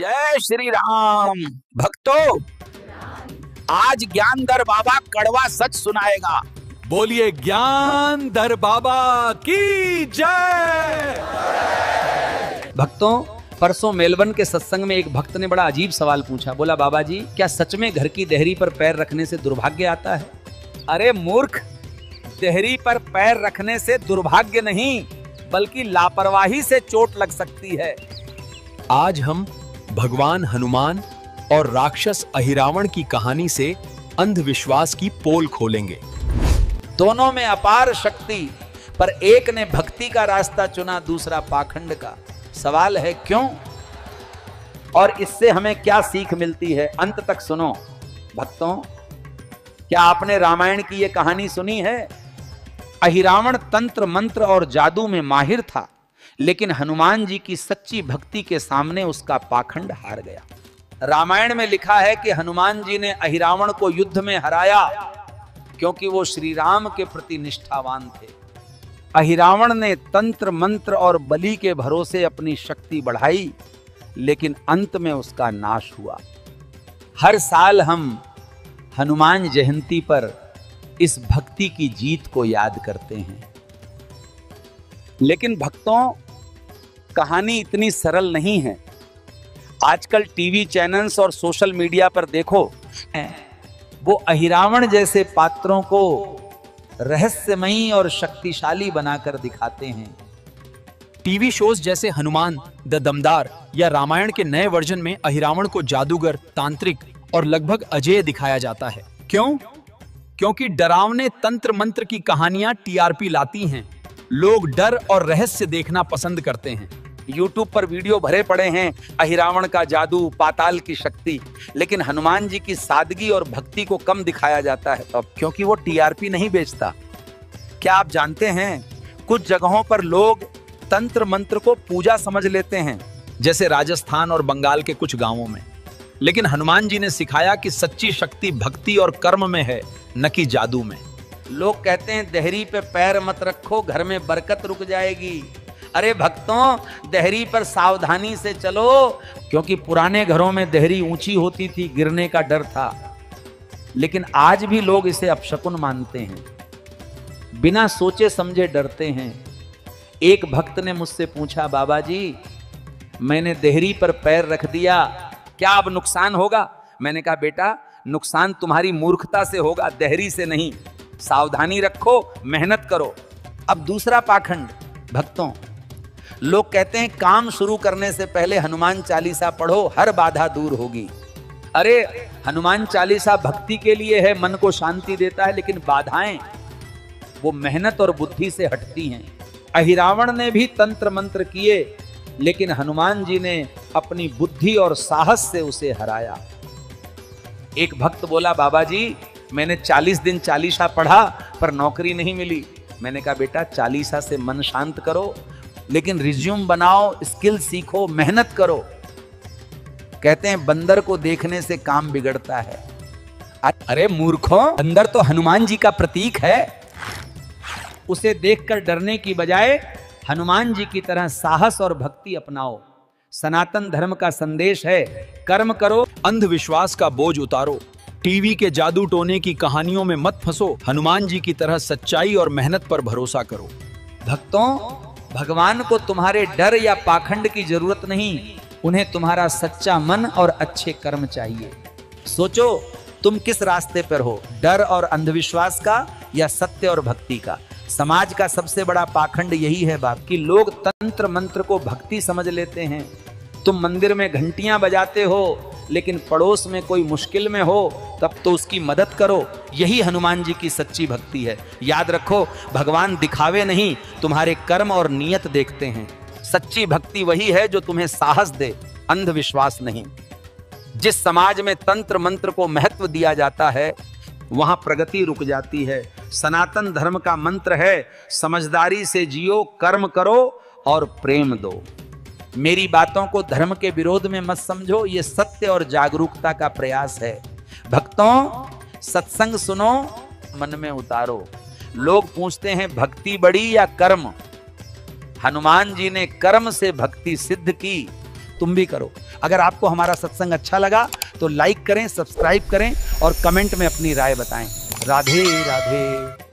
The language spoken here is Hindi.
जय श्री राम। भक्तों, आज ज्ञानधर बाबा कड़वा सच सुनाएगा। बोलिए ज्ञानधर बाबा की जय। भक्तों, परसों मेलबर्न के सत्संग में एक भक्त ने बड़ा अजीब सवाल पूछा। बोला, बाबा जी, क्या सच में घर की देहरी पर पैर रखने से दुर्भाग्य आता है? अरे मूर्ख, देहरी पर पैर रखने से दुर्भाग्य नहीं बल्कि लापरवाही से चोट लग सकती है। आज हम भगवान हनुमान और राक्षस अहिरावण की कहानी से अंधविश्वास की पोल खोलेंगे। दोनों में अपार शक्ति, पर एक ने भक्ति का रास्ता चुना, दूसरा पाखंड का। सवाल है क्यों और इससे हमें क्या सीख मिलती है? अंत तक सुनो। भक्तों, क्या आपने रामायण की यह कहानी सुनी है? अहिरावण तंत्र मंत्र और जादू में माहिर था, लेकिन हनुमान जी की सच्ची भक्ति के सामने उसका पाखंड हार गया। रामायण में लिखा है कि हनुमान जी ने अहिरावण को युद्ध में हराया क्योंकि वो श्री राम के प्रति निष्ठावान थे। अहिरावण ने तंत्र मंत्र और बलि के भरोसे अपनी शक्ति बढ़ाई, लेकिन अंत में उसका नाश हुआ। हर साल हम हनुमान जयंती पर इस भक्ति की जीत को याद करते हैं। लेकिन भक्तों, कहानी इतनी सरल नहीं है। आजकल टीवी चैनल्स और सोशल मीडिया पर देखो, वो अहिरावण जैसे पात्रों को रहस्यमयी और शक्तिशाली बनाकर दिखाते हैं। टीवी शोज जैसे हनुमान द दमदार या रामायण के नए वर्जन में अहिरावण को जादूगर, तांत्रिक और लगभग अजेय दिखाया जाता है। क्यों? क्योंकि डरावने तंत्र मंत्र की कहानियां टीआरपी लाती हैं। लोग डर और रहस्य देखना पसंद करते हैं। यूट्यूब पर वीडियो भरे पड़े हैं अहिरावण का जादू, पाताल की शक्ति, लेकिन हनुमान जी की सादगी और भक्ति को कम दिखाया जाता है। अब क्योंकि वो टीआरपी नहीं बेचता। क्या आप जानते हैं, कुछ जगहों पर लोग तंत्र मंत्र को पूजा समझ लेते हैं, जैसे राजस्थान और बंगाल के कुछ गांवों में। लेकिन हनुमान जी ने सिखाया कि सच्ची शक्ति भक्ति और कर्म में है, न कि जादू में। लोग कहते हैं देहरी पे पैर मत रखो, घर में बरकत रुक जाएगी। अरे भक्तों, देहरी पर सावधानी से चलो, क्योंकि पुराने घरों में देहरी ऊंची होती थी, गिरने का डर था। लेकिन आज भी लोग इसे अपशकुन मानते हैं, बिना सोचे समझे डरते हैं। एक भक्त ने मुझसे पूछा, बाबा जी, मैंने देहरी पर पैर रख दिया, क्या अब नुकसान होगा? मैंने कहा, बेटा, नुकसान तुम्हारी मूर्खता से होगा, देहरी से नहीं। सावधानी रखो, मेहनत करो। अब दूसरा पाखंड। भक्तों, लोग कहते हैं काम शुरू करने से पहले हनुमान चालीसा पढ़ो, हर बाधा दूर होगी। अरे, हनुमान चालीसा भक्ति के लिए है, मन को शांति देता है, लेकिन बाधाएं वो मेहनत और बुद्धि से हटती हैं। अहिरावण ने भी तंत्र मंत्र किए, लेकिन हनुमान जी ने अपनी बुद्धि और साहस से उसे हराया। एक भक्त बोला, बाबा जी, मैंने 40 दिन चालीसा पढ़ा पर नौकरी नहीं मिली। मैंने कहा, बेटा, चालीसा से मन शांत करो, लेकिन रिज्यूम बनाओ, स्किल सीखो, मेहनत करो। कहते हैं बंदर को देखने से काम बिगड़ता है। अरे मूर्खों, बंदर तो हनुमान जी का प्रतीक है। उसे देखकर डरने की बजाय हनुमान जी की तरह साहस और भक्ति अपनाओ। सनातन धर्म का संदेश है, कर्म करो, अंधविश्वास का बोझ उतारो। टीवी के जादू टोने की कहानियों में मत फंसो, हनुमान जी की तरह सच्चाई और मेहनत पर भरोसा करो। भक्तों, भगवान को तुम्हारे डर या पाखंड की जरूरत नहीं, उन्हें तुम्हारा सच्चा मन और अच्छे कर्म चाहिए। सोचो, तुम किस रास्ते पर हो, डर और अंधविश्वास का या सत्य और भक्ति का? समाज का सबसे बड़ा पाखंड यही है बाप, कि लोग तंत्र मंत्र को भक्ति समझ लेते हैं। तुम मंदिर में घंटियां बजाते हो, लेकिन पड़ोस में कोई मुश्किल में हो तब तो उसकी मदद करो। यही हनुमान जी की सच्ची भक्ति है। याद रखो, भगवान दिखावे नहीं, तुम्हारे कर्म और नियत देखते हैं। सच्ची भक्ति वही है जो तुम्हें साहस दे, अंधविश्वास नहीं। जिस समाज में तंत्र मंत्र को महत्व दिया जाता है, वहां प्रगति रुक जाती है। सनातन धर्म का मंत्र है, समझदारी से जियो, कर्म करो और प्रेम दो। मेरी बातों को धर्म के विरोध में मत समझो, ये सत्य और जागरूकता का प्रयास है। भक्तों, सत्संग सुनो, मन में उतारो। लोग पूछते हैं भक्ति बड़ी या कर्म? हनुमान जी ने कर्म से भक्ति सिद्ध की, तुम भी करो। अगर आपको हमारा सत्संग अच्छा लगा तो लाइक करें, सब्सक्राइब करें और कमेंट में अपनी राय बताएं। राधे राधे।